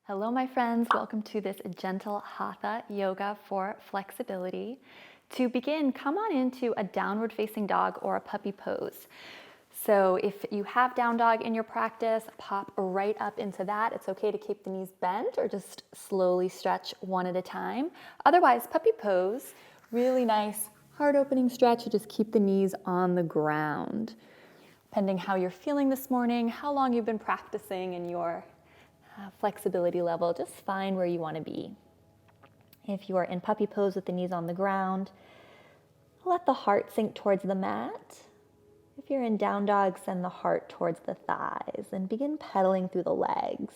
Hello, my friends. Welcome to this gentle Hatha Yoga for flexibility. To begin, come on into a downward facing dog or a puppy pose. So if you have down dog in your practice, pop right up into that. It's okay to keep the knees bent or just slowly stretch one at a time. Otherwise, puppy pose, really nice heart opening stretch. You just keep the knees on the ground. Depending how you're feeling this morning, how long you've been practicing, and your flexibility level, just find where you want to be. If you are in puppy pose with the knees on the ground, let the heart sink towards the mat. If you're in down dog, send the heart towards the thighs and begin pedaling through the legs.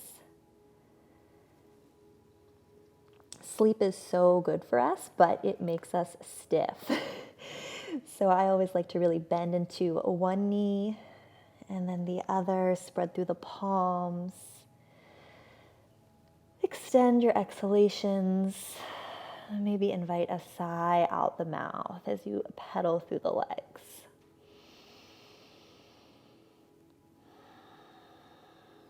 Sleep is so good for us, but it makes us stiff. So I always like to really bend into one knee and then the other, spread through the palms. Extend your exhalations. Maybe invite a sigh out the mouth as you pedal through the legs.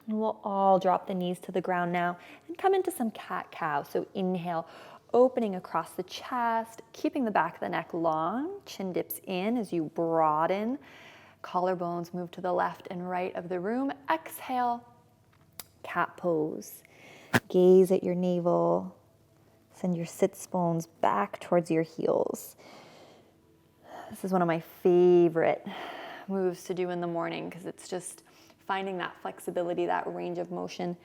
And we'll all drop the knees to the ground now and come into some cat-cow. So inhale, opening across the chest, keeping the back of the neck long. Chin dips in as you broaden. Collarbones move to the left and right of the room. Exhale, cat pose. Gaze at your navel. Send your sits bones back towards your heels. This is one of my favorite moves to do in the morning because it's just finding that flexibility, that range of motion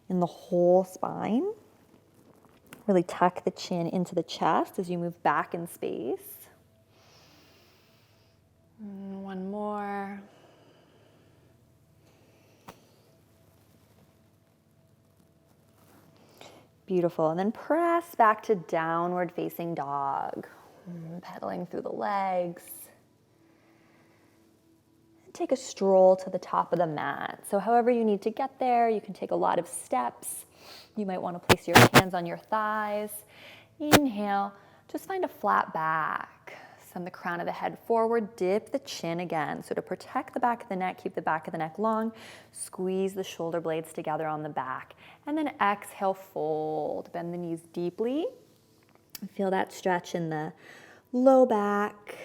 in the whole spine. Really tuck the chin into the chest as you move back in space. One more. Beautiful. And then press back to downward facing dog. Pedaling through the legs. Take a stroll to the top of the mat. So however you need to get there, you can take a lot of steps. You might want to place your hands on your thighs. Inhale, just find a flat back. Send the crown of the head forward, dip the chin again. So to protect the back of the neck, keep the back of the neck long, squeeze the shoulder blades together on the back. And then exhale, fold. Bend the knees deeply. Feel that stretch in the low back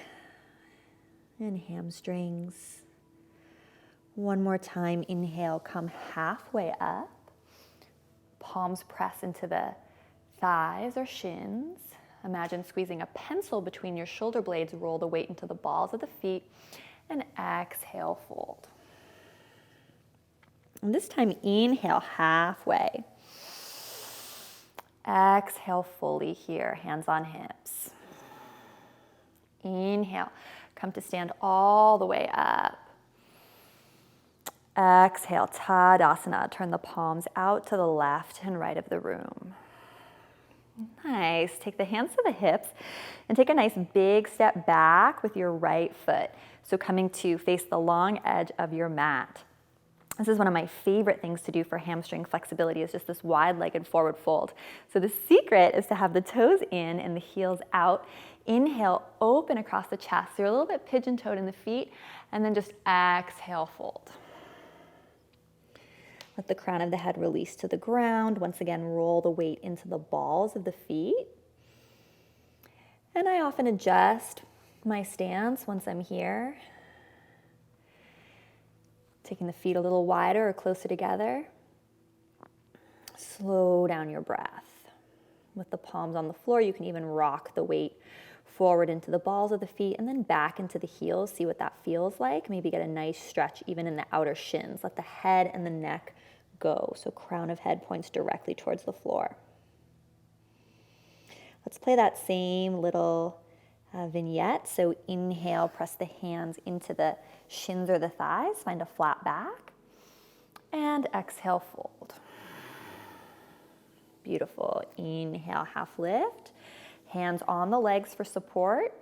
and hamstrings. One more time, inhale, come halfway up. Palms press into the thighs or shins. Imagine squeezing a pencil between your shoulder blades. Roll the weight into the balls of the feet. And exhale, fold. And this time, inhale halfway. Exhale fully here, hands on hips. Inhale, come to stand all the way up. Exhale, Tadasana. Turn the palms out to the left and right of the room. Nice. Take the hands to the hips and take a nice big step back with your right foot. So coming to face the long edge of your mat. This is one of my favorite things to do for hamstring flexibility, is just this wide-legged forward fold. So the secret is to have the toes in and the heels out. Inhale, open across the chest. So you're a little bit pigeon-toed in the feet, and then just exhale, fold. Let the crown of the head release to the ground. Once again, roll the weight into the balls of the feet. And I often adjust my stance once I'm here. Taking the feet a little wider or closer together. Slow down your breath. With the palms on the floor, you can even rock the weight forward into the balls of the feet and then back into the heels. See what that feels like. Maybe get a nice stretch even in the outer shins. Let the head and the neck go. So crown of head points directly towards the floor. Let's play that same little vignette. So inhale, press the hands into the shins or the thighs. Find a flat back. And exhale, fold. Beautiful. Inhale, half lift. Hands on the legs for support.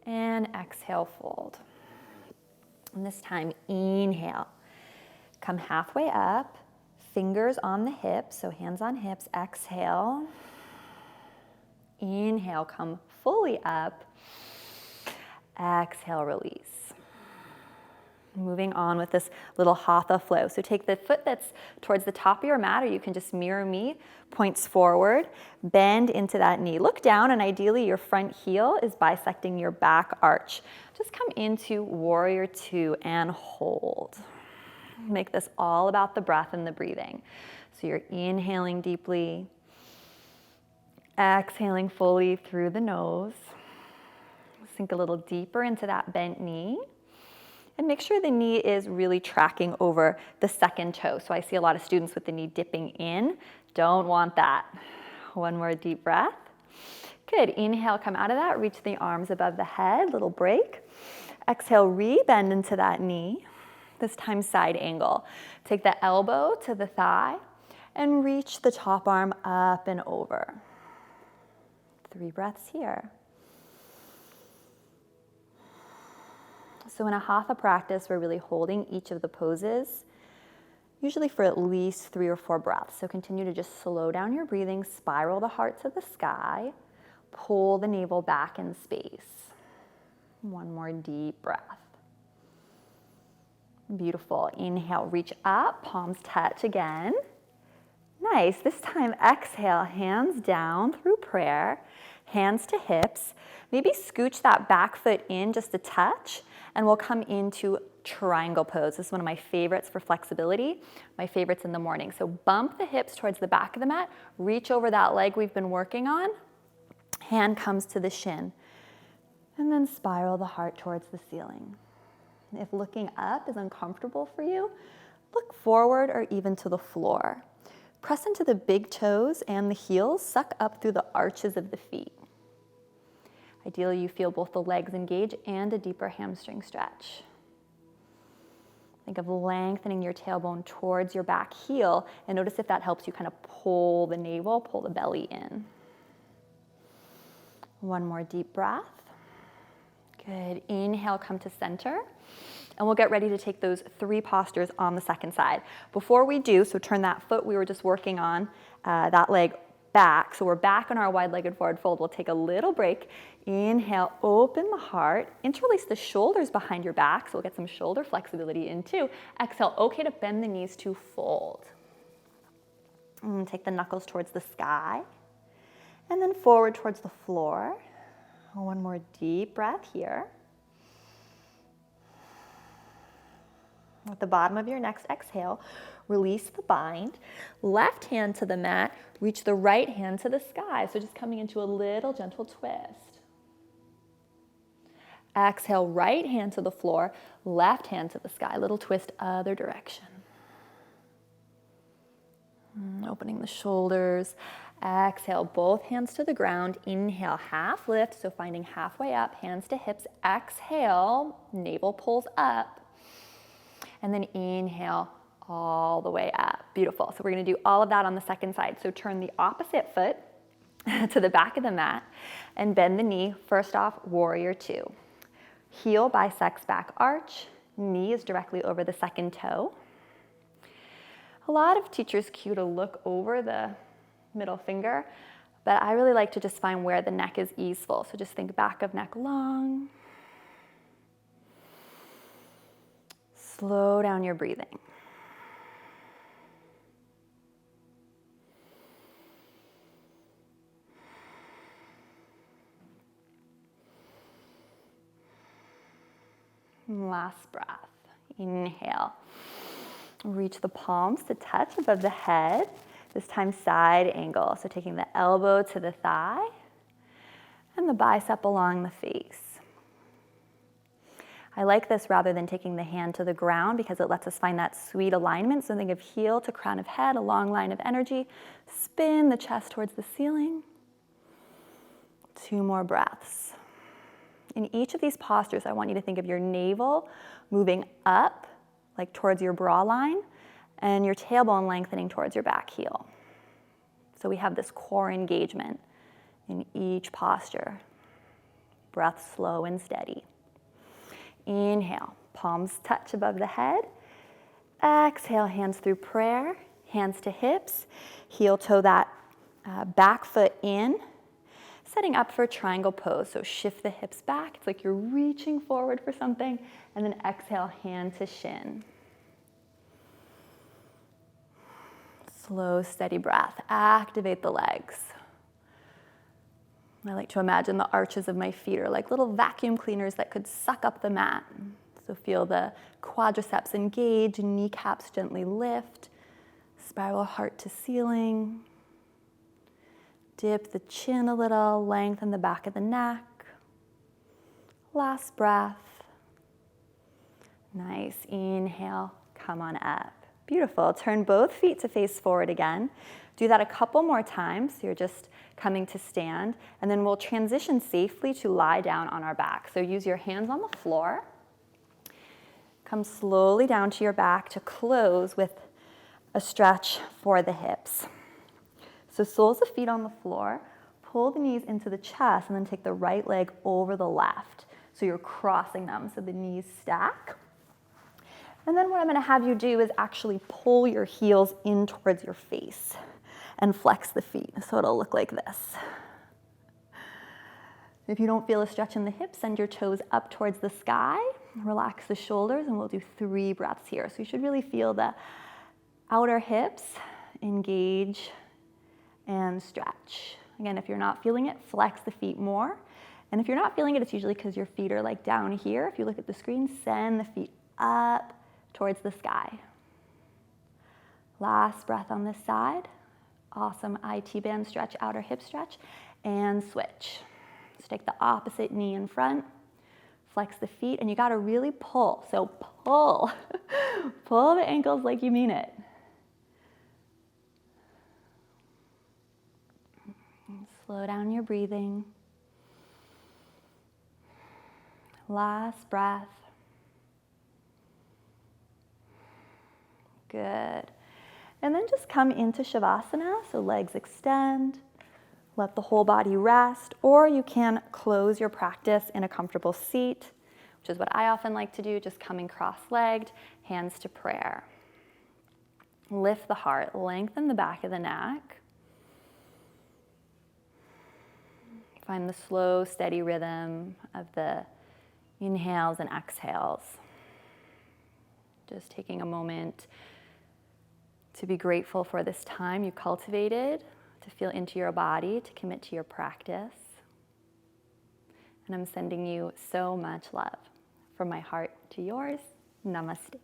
And exhale, fold. And this time, inhale. Come halfway up. Fingers on the hips, so hands on hips. Exhale. Inhale, come fully up. Exhale, release. Moving on with this little Hatha flow. So take the foot that's towards the top of your mat, or you can just mirror me, points forward, bend into that knee. Look down, and ideally your front heel is bisecting your back arch. Just come into warrior two and hold. Make this all about the breath and the breathing. So you're inhaling deeply, exhaling fully through the nose. Sink a little deeper into that bent knee. And make sure the knee is really tracking over the second toe. So I see a lot of students with the knee dipping in. Don't want that. One more deep breath. Good. Inhale, come out of that. Reach the arms above the head, little break. Exhale, re-bend into that knee. This time side angle. Take the elbow to the thigh and reach the top arm up and over. 3 breaths here. So in a Hatha practice, we're really holding each of the poses, usually for at least 3 or 4 breaths. So continue to just slow down your breathing, spiral the heart to the sky, pull the navel back in space. One more deep breath. Beautiful. Inhale, reach up, palms touch again. Nice. This time, exhale, hands down through prayer, hands to hips. Maybe scooch that back foot in just a touch, and we'll come into triangle pose. This is one of my favorites for flexibility, my favorites in the morning. So bump the hips towards the back of the mat, reach over that leg we've been working on, hand comes to the shin, and then spiral the heart towards the ceiling. If looking up is uncomfortable for you, look forward or even to the floor. Press into the big toes and the heels, suck up through the arches of the feet. Ideally, you feel both the legs engage and a deeper hamstring stretch. Think of lengthening your tailbone towards your back heel, and notice if that helps you kind of pull the navel, pull the belly in. One more deep breath. Good. Inhale, come to center. And we'll get ready to take those 3 postures on the second side. Before we do, so turn that foot we were just working on, that leg back. So we're back on our wide-legged forward fold. We'll take a little break. Inhale, open the heart. Interlace the shoulders behind your back, so we'll get some shoulder flexibility in too. Exhale, okay to bend the knees to fold. Take the knuckles towards the sky. And then forward towards the floor. One more deep breath here. At the bottom of your next exhale, release the bind. Left hand to the mat, reach the right hand to the sky. So just coming into a little gentle twist. Exhale, right hand to the floor, left hand to the sky. Little twist, other direction. Opening the shoulders. Exhale, both hands to the ground. Inhale, half lift, so finding halfway up, hands to hips. Exhale, navel pulls up. And then inhale all the way up. Beautiful. So we're going to do all of that on the second side. So turn the opposite foot to the back of the mat and bend the knee. First off, warrior two. Heel bisects back arch. Knee is directly over the second toe. A lot of teachers cue to look over the middle finger, but I really like to just find where the neck is easeful. So just think back of neck long. Slow down your breathing. Last breath. Inhale. Reach the palms to touch above the head. This time side angle. So taking the elbow to the thigh and the bicep along the face. I like this rather than taking the hand to the ground because it lets us find that sweet alignment. So think of heel to crown of head, a long line of energy. Spin the chest towards the ceiling. 2 more breaths. In each of these postures, I want you to think of your navel moving up, like towards your bra line, and your tailbone lengthening towards your back heel. So we have this core engagement in each posture. Breath slow and steady. Inhale, palms touch above the head. Exhale, hands through prayer, hands to hips. Heel toe that back foot in. setting up for a triangle pose. So shift the hips back. It's like you're reaching forward for something. And then exhale, hand to shin. Slow, steady breath. Activate the legs. I like to imagine the arches of my feet are like little vacuum cleaners that could suck up the mat. So feel the quadriceps engage, kneecaps gently lift, spiral heart to ceiling. Dip the chin a little, lengthen the back of the neck. Last breath. Nice. Inhale, come on up. Beautiful. Turn both feet to face forward again. Do that a couple more times. So you're just coming to stand. And then we'll transition safely to lie down on our back. So use your hands on the floor. Come slowly down to your back to close with a stretch for the hips. So soles of feet on the floor. Pull the knees into the chest and then take the right leg over the left. So you're crossing them so the knees stack. And then what I'm going to have you do is actually pull your heels in towards your face and flex the feet. So it'll look like this. If you don't feel a stretch in the hips, send your toes up towards the sky. Relax the shoulders, and we'll do 3 breaths here. So you should really feel the outer hips engage and stretch. Again, if you're not feeling it, flex the feet more. And if you're not feeling it, it's usually because your feet are like down here. If you look at the screen, send the feet up towards the sky. Last breath on this side. Awesome IT band stretch, outer hip stretch, and switch. So take the opposite knee in front, flex the feet, and you gotta really pull. So pull, pull the ankles like you mean it. And slow down your breathing. Last breath. Good. And then just come into Shavasana, so legs extend, let the whole body rest, or you can close your practice in a comfortable seat, which is what I often like to do, just coming cross-legged, hands to prayer. Lift the heart, lengthen the back of the neck. Find the slow, steady rhythm of the inhales and exhales. Just taking a moment to be grateful for this time you cultivated, to feel into your body, to commit to your practice. And I'm sending you so much love. From my heart to yours, namaste.